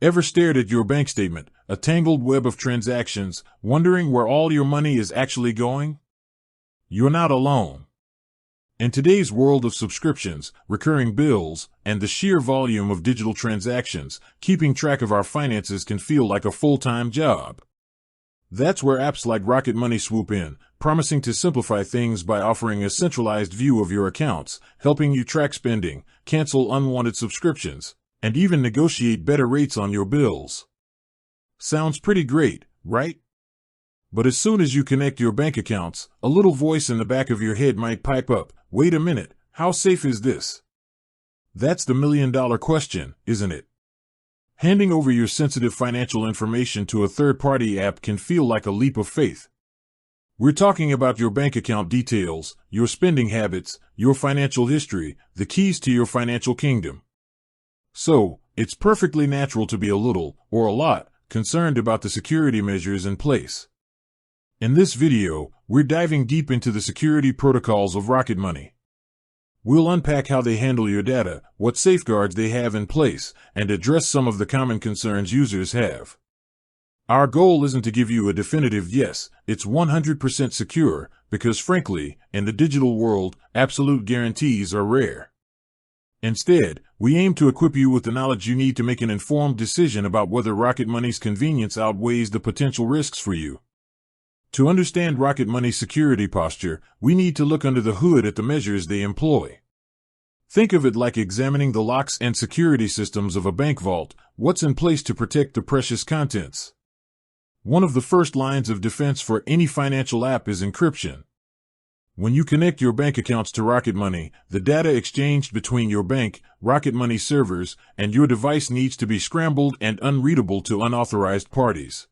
Ever stared at your bank statement, a tangled web of transactions, wondering where all your money is actually going? You're not alone. In today's world of subscriptions, recurring bills, and the sheer volume of digital transactions, keeping track of our finances can feel like a full-time job. That's where apps like Rocket Money swoop in, promising to simplify things by offering a centralized view of your accounts, helping you track spending, cancel unwanted subscriptions, and even negotiate better rates on your bills. Sounds pretty great, right? But as soon as you connect your bank accounts, a little voice in the back of your head might pipe up, "Wait a minute, how safe is this?" That's the million-dollar question, isn't it? Handing over your sensitive financial information to a third-party app can feel like a leap of faith. We're talking about your bank account details, your spending habits, your financial history, the keys to your financial kingdom. So, it's perfectly natural to be a little, or a lot, concerned about the security measures in place. In this video, we're diving deep into the security protocols of Rocket Money. We'll unpack how they handle your data, what safeguards they have in place, and address some of the common concerns users have. Our goal isn't to give you a definitive yes, it's 100% secure, because frankly, in the digital world, absolute guarantees are rare. Instead, we aim to equip you with the knowledge you need to make an informed decision about whether Rocket Money's convenience outweighs the potential risks for you. To understand Rocket Money's security posture, we need to look under the hood at the measures they employ. Think of it like examining the locks and security systems of a bank vault. What's in place to protect the precious contents? One of the first lines of defense for any financial app is encryption. When you connect your bank accounts to Rocket Money, the data exchanged between your bank, Rocket Money servers, and your device needs to be scrambled and unreadable to unauthorized parties.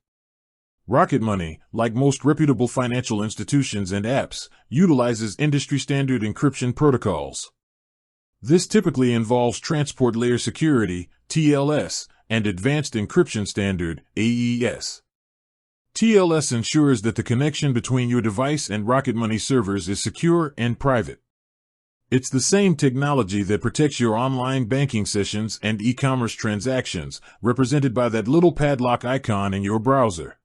Rocket Money, like most reputable financial institutions and apps, utilizes industry-standard encryption protocols. This typically involves Transport Layer Security, TLS, and Advanced Encryption Standard, AES. TLS ensures that the connection between your device and Rocket Money servers is secure and private. It's the same technology that protects your online banking sessions and e-commerce transactions, represented by that little padlock icon in your browser.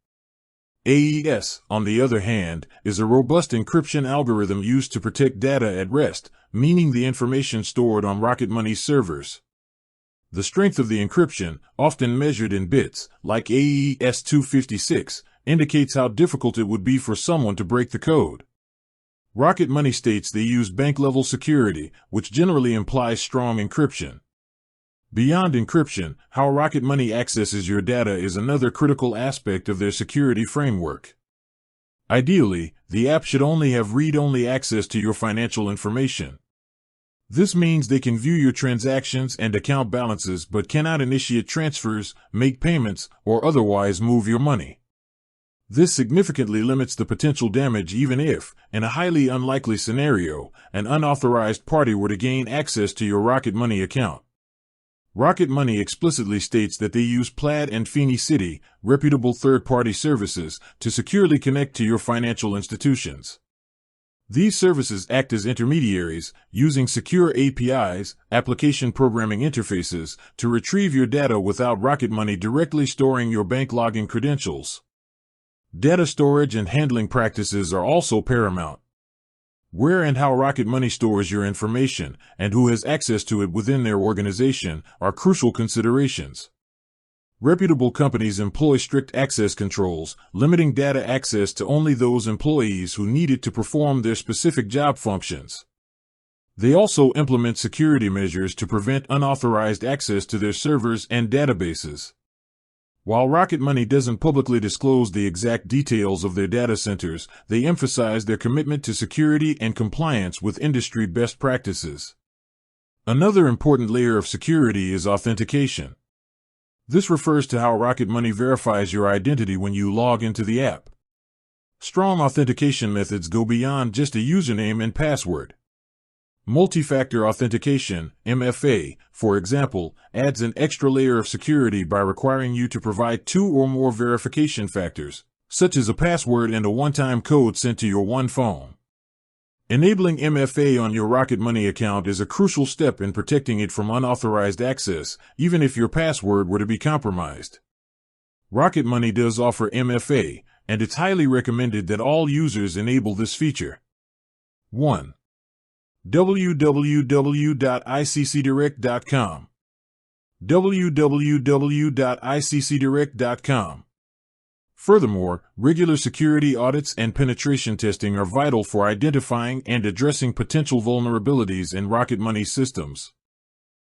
AES, on the other hand, is a robust encryption algorithm used to protect data at rest, meaning the information stored on Rocket Money's servers. The strength of the encryption, often measured in bits, like AES 256, indicates how difficult it would be for someone to break the code. Rocket Money states they use bank-level security, which generally implies strong encryption. Beyond encryption, how Rocket Money accesses your data is another critical aspect of their security framework. Ideally, the app should only have read-only access to your financial information. This means they can view your transactions and account balances but cannot initiate transfers, make payments, or otherwise move your money. This significantly limits the potential damage even if, in a highly unlikely scenario, an unauthorized party were to gain access to your Rocket Money account. Rocket Money explicitly states that they use Plaid and Fini City, reputable third-party services, to securely connect to your financial institutions. These services act as intermediaries, using secure APIs, application programming interfaces, to retrieve your data without Rocket Money directly storing your bank login credentials. Data storage and handling practices are also paramount. Where and how Rocket Money stores your information, and who has access to it within their organization, are crucial considerations. Reputable companies employ strict access controls, limiting data access to only those employees who need it to perform their specific job functions. They also implement security measures to prevent unauthorized access to their servers and databases. While Rocket Money doesn't publicly disclose the exact details of their data centers, they emphasize their commitment to security and compliance with industry best practices. Another important layer of security is authentication. This refers to how Rocket Money verifies your identity when you log into the app. Strong authentication methods go beyond just a username and password. Multi-factor authentication, MFA, for example, adds an extra layer of security by requiring you to provide 2 or more verification factors, such as a password and a one-time code sent to your one phone. Enabling MFA on your Rocket Money account is a crucial step in protecting it from unauthorized access, even if your password were to be compromised. Rocket Money does offer MFA, and it's highly recommended that all users enable this feature. 1. www.iccdirect.com. www.iccdirect.com. Furthermore, regular security audits and penetration testing are vital for identifying and addressing potential vulnerabilities in Rocket Money systems.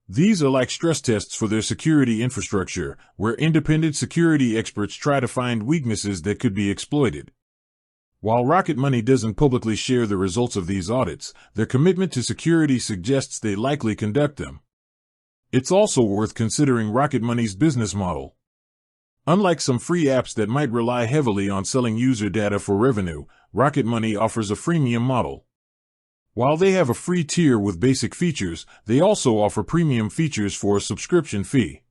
These are like stress tests for their security infrastructure, where independent security experts try to find weaknesses that could be exploited. While Rocket Money doesn't publicly share the results of these audits, their commitment to security suggests they likely conduct them. It's also worth considering Rocket Money's business model. Unlike some free apps that might rely heavily on selling user data for revenue, Rocket Money offers a freemium model. While they have a free tier with basic features, they also offer premium features for a subscription fee.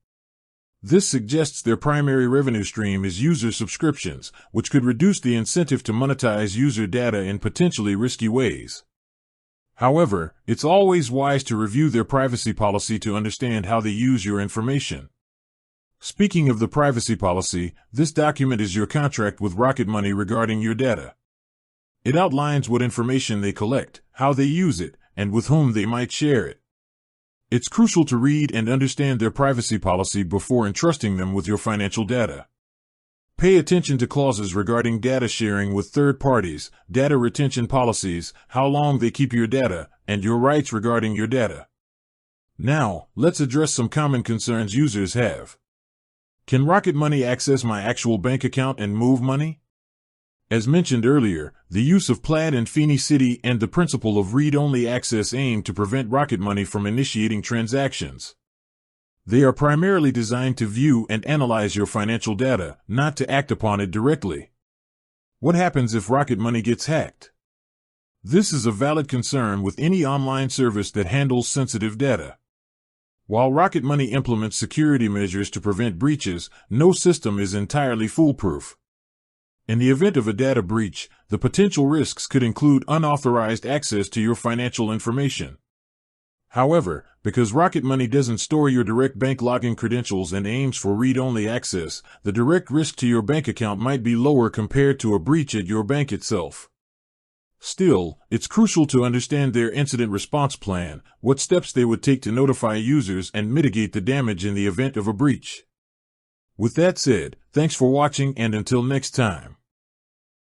This suggests their primary revenue stream is user subscriptions, which could reduce the incentive to monetize user data in potentially risky ways. However, it's always wise to review their privacy policy to understand how they use your information. Speaking of the privacy policy, this document is your contract with Rocket Money regarding your data. It outlines what information they collect, how they use it, and with whom they might share it. It's crucial to read and understand their privacy policy before entrusting them with your financial data. Pay attention to clauses regarding data sharing with third parties, data retention policies, how long they keep your data, and your rights regarding your data. Now, let's address some common concerns users have. Can Rocket Money access my actual bank account and move money? As mentioned earlier, the use of Plaid and Fini City and the principle of read-only access aim to prevent Rocket Money from initiating transactions. They are primarily designed to view and analyze your financial data, not to act upon it directly. What happens if Rocket Money gets hacked? This is a valid concern with any online service that handles sensitive data. While Rocket Money implements security measures to prevent breaches, no system is entirely foolproof. In the event of a data breach, the potential risks could include unauthorized access to your financial information. However, because Rocket Money doesn't store your direct bank login credentials and aims for read-only access, the direct risk to your bank account might be lower compared to a breach at your bank itself. Still, it's crucial to understand their incident response plan, what steps they would take to notify users and mitigate the damage in the event of a breach. With that said, thanks for watching and until next time.